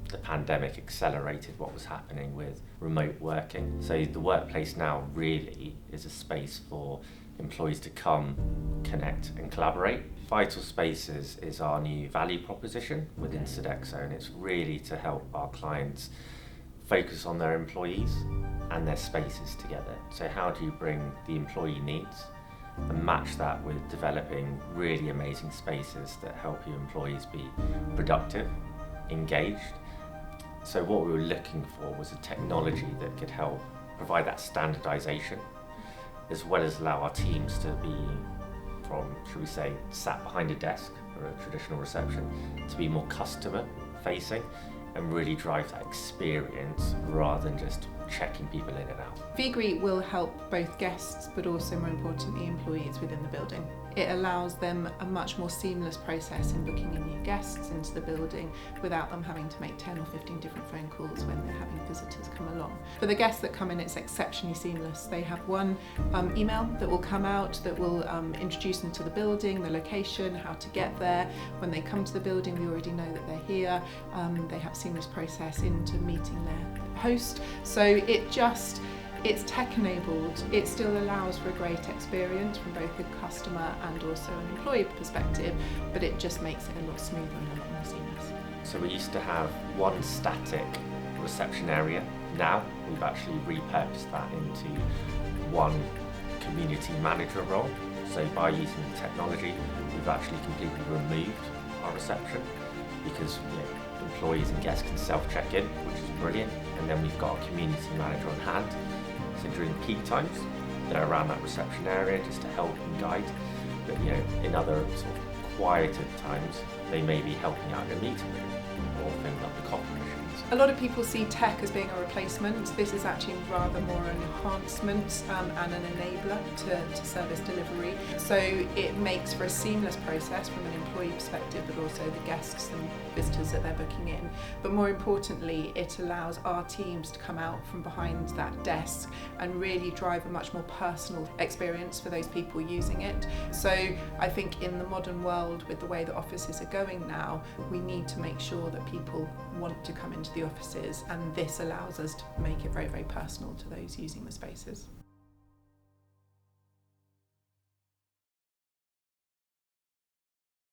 the pandemic accelerated what was happening with remote working. So the workplace now really is a space for employees to come, connect and collaborate. Vital Spaces is our new value proposition within Sodexo, and it's really to help our clients focus on their employees and their spaces together. So how do you bring the employee needs and match that with developing really amazing spaces that help your employees be productive, engaged. So what we were looking for was a technology that could help provide that standardization, as well as allow our teams to be from, should we say, sat behind a desk or a traditional reception, to be more customer facing and really drive that experience rather than just checking people in and out. vGreet will help both guests but also more importantly employees within the building. It allows them a much more seamless process in booking in new guests into the building without them having to make 10 or 15 different phone calls when they're having visitors come along. For the guests that come in, it's exceptionally seamless. They have one email that will come out that will introduce them to the building, the location, how to get there. When they come to the building, we already know that they're here. They have a seamless process into meeting their host. So it's tech enabled. It still allows for a great experience from both the customer and also an employee perspective, but it just makes it a lot smoother and a lot more seamless. So we used to have one static reception area. Now we've actually repurposed that into one community manager role. So by using the technology, we've actually completely removed our reception because employees and guests can self-check in, which is brilliant. And then we've got a community manager on hand. So during peak times, they're around that reception area just to help and guide. But in other sort of quieter times, they may be helping out in a meeting room or filling up the coffee machines. A lot of people see tech as being a replacement. This is actually rather more an enhancement and an enabler to service delivery. So it makes for a seamless process from an employee perspective, but also the guests and visitors that they're booking in. But more importantly, it allows our teams to come out from behind that desk and really drive a much more personal experience for those people using it. So I think in the modern world, with the way that offices are going now, we need to make sure that people want to come into the offices, and this allows us to make it very, very personal to those using the spaces.